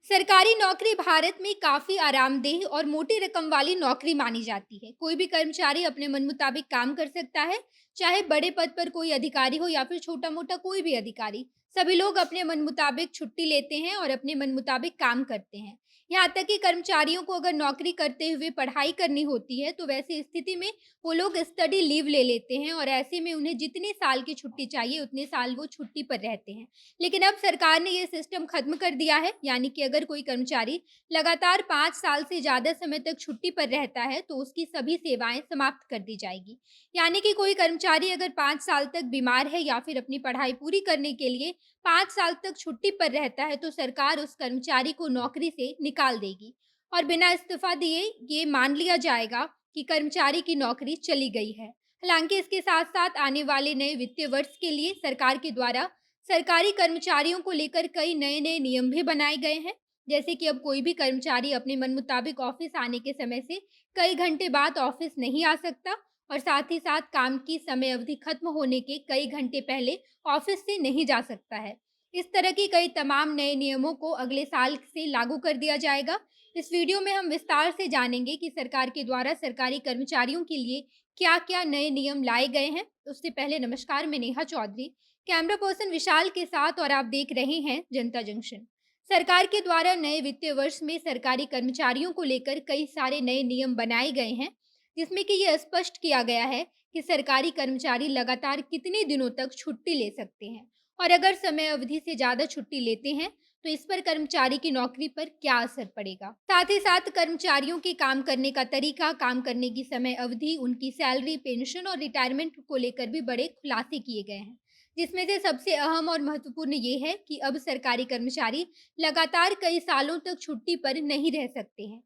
सरकारी नौकरी भारत में काफ़ी आरामदेह और मोटी रकम वाली नौकरी मानी जाती है। कोई भी कर्मचारी अपने मन मुताबिक काम कर सकता है, चाहे बड़े पद पर कोई अधिकारी हो या फिर छोटा-मोटा कोई भी अधिकारी। सभी लोग अपने मन मुताबिक छुट्टी लेते हैं और अपने मन मुताबिक काम करते हैं। यहाँ तक कि कर्मचारियों को अगर नौकरी करते हुए पढ़ाई करनी होती है, तो वैसी स्थिति में वो लोग स्टडी लीव ले लेते हैं और ऐसे में उन्हें जितने साल की छुट्टी चाहिए, उतने साल वो छुट्टी पर रहते हैं। लेकिन अब सरकार ने ये सिस्टम खत्म कर दिया है, यानी कि अगर कोई कर्मचारी लगातार 5 साल से ज़्यादा समय तक छुट्टी पर रहता है, तो उसकी सभी सेवाएँ समाप्त कर दी जाएगी। यानी कि कोई कर्मचारी अगर 5 साल तक बीमार है या फिर अपनी पढ़ाई पूरी करने के लिए 5 साल तक छुट्टी पर रहता है, तो सरकार उस कर्मचारी को नौकरी से निकाल देगी और बिना इस्तीफ़ा दिए ये मान लिया जाएगा कि कर्मचारी की नौकरी चली गई है। हालाँकि इसके साथ-साथ आने वाले नए वित्तीय वर्ष के लिए सरकार के द्वारा सरकारी कर्मचारियों को लेकर कई नए-नए नियम भी बनाए गए हैं। जैसे कि अब कोई भी कर्मचारी अपने मन मुताबिक ऑफ़िस आने के समय से कई घंटे बाद ऑफ़िस नहीं आ सकता और साथ ही साथ काम की समय अवधि खत्म होने के कई घंटे पहले ऑफ़िस से नहीं जा सकता है। इस तरह की कई तमाम नए नियमों को अगले साल से लागू कर दिया जाएगा। इस वीडियो में हम विस्तार से जानेंगे कि सरकार के द्वारा सरकारी कर्मचारियों के लिए क्या-क्या नए नियम लाए गए हैं। उससे पहले नमस्कार, मैं नेहा चौधरी, कैमरा पर्सन विशाल के साथ और आप देख रहे हैं जनता जंक्शन। सरकार के द्वारा नए वित्तीय वर्ष में सरकारी कर्मचारियों को लेकर कई सारे नए नियम बनाए गए हैं, जिसमें कि ये स्पष्ट किया गया है कि सरकारी कर्मचारी लगातार कितने दिनों तक छुट्टी ले सकते हैं और अगर समय अवधि से ज़्यादा छुट्टी लेते हैं, तो इस पर कर्मचारी की नौकरी पर क्या असर पड़ेगा। साथ ही साथ कर्मचारियों के काम करने का तरीका, काम करने की समय अवधि, उनकी सैलरी, पेंशन और रिटायरमेंट को लेकर भी बड़े खुलासे किए गए हैं। जिसमें से सबसे अहम और महत्वपूर्ण ये है कि अब सरकारी कर्मचारी लगातार कई सालों तक छुट्टी पर नहीं रह सकते हैं।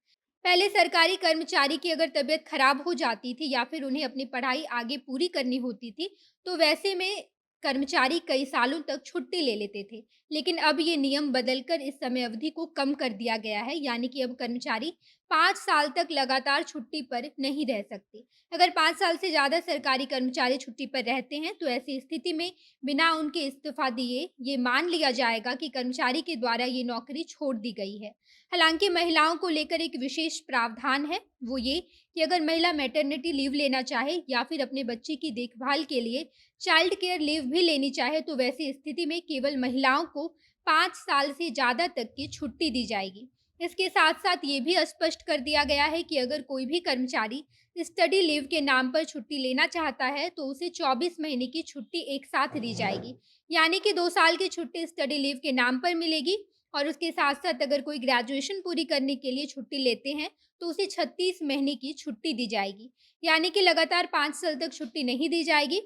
पहले सरकारी कर्मचारी की अगर तबीयत खराब हो जाती थी या फिर उन्हें अपनी पढ़ाई आगे पूरी करनी होती थी, तो वैसे में कर्मचारी कई सालों तक छुट्टी ले लेते थे। लेकिन अब ये नियम बदलकर इस समय अवधि को कम कर दिया गया है, यानी कि अब कर्मचारी 5 साल तक लगातार छुट्टी पर नहीं रह सकते। अगर 5 साल से ज़्यादा सरकारी कर्मचारी छुट्टी पर रहते हैं, तो ऐसी स्थिति में बिना उनके इस्तीफ़ा दिए ये मान लिया जाएगा कि कर्मचारी के द्वारा ये नौकरी छोड़ दी गई है। हालाँकि महिलाओं को लेकर एक विशेष प्रावधान है, वो ये कि अगर महिला मैटरनिटी लीव लेना चाहे या फिर अपने बच्चे की देखभाल के लिए चाइल्ड केयर लीव भी लेनी चाहे, तो वैसी स्थिति में केवल महिलाओं को 5 साल से ज़्यादा तक की छुट्टी दी जाएगी। इसके साथ-साथ ये भी स्पष्ट कर दिया गया है कि अगर कोई भी कर्मचारी स्टडी लीव के नाम पर छुट्टी लेना चाहता है, तो उसे 24 महीने की छुट्टी एक साथ दी जाएगी। यानी कि 2 साल की छुट्टी स्टडी लीव के नाम पर मिलेगी और उसके साथ-साथ अगर कोई ग्रेजुएशन पूरी करने के लिए छुट्टी लेते हैं, तो उसे 36 महीने की छुट्टी दी जाएगी। यानी कि लगातार 5 साल तक छुट्टी नहीं दी जाएगी।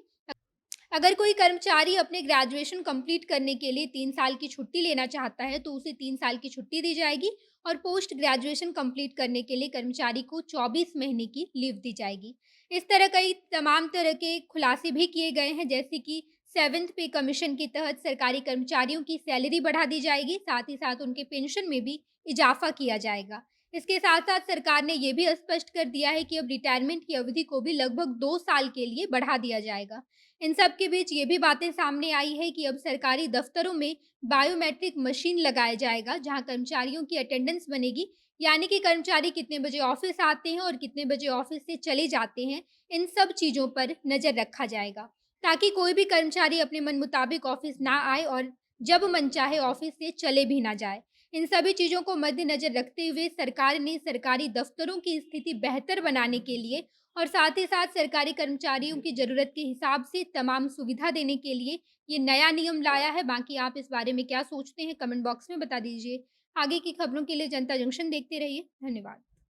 अगर कोई कर्मचारी अपने ग्रेजुएशन कंप्लीट करने के लिए 3 साल की छुट्टी लेना चाहता है, तो उसे 3 साल की छुट्टी दी जाएगी और पोस्ट ग्रेजुएशन कंप्लीट करने के लिए कर्मचारी को 24 महीने की लीव दी जाएगी। इस तरह कई तमाम तरह के खुलासे भी किए गए हैं, जैसे कि 7th पे कमीशन के तहत सरकारी कर्मचारियों की सैलरी बढ़ा दी जाएगी, साथ ही साथ उनके पेंशन में भी इजाफ़ा किया जाएगा। इसके साथ-साथ सरकार ने ये भी स्पष्ट कर दिया है कि अब रिटायरमेंट की अवधि को भी लगभग 2 साल के लिए बढ़ा दिया जाएगा। इन सब के बीच ये भी बातें सामने आई है कि अब सरकारी दफ्तरों में बायोमेट्रिक मशीन लगाया जाएगा, जहां कर्मचारियों की अटेंडेंस बनेगी, यानी कि कर्मचारी कितने बजे ऑफिस आते हैं और कितने बजे ऑफिस से चले जाते हैं, इन सब चीज़ों पर नज़र रखा जाएगा, ताकि कोई भी कर्मचारी अपने मन मुताबिक ऑफिस ना आए और जब मन चाहे ऑफिस से चले भी ना जाए। इन सभी चीज़ों को मद्देनज़र रखते हुए सरकार ने सरकारी दफ्तरों की स्थिति बेहतर बनाने के लिए और साथ ही साथ सरकारी कर्मचारियों की ज़रूरत के हिसाब से तमाम सुविधा देने के लिए ये नया नियम लाया है। बाकी आप इस बारे में क्या सोचते हैं, कमेंट बॉक्स में बता दीजिए। आगे की खबरों के लिए जनता जंक्शन देखते रहिए। धन्यवाद।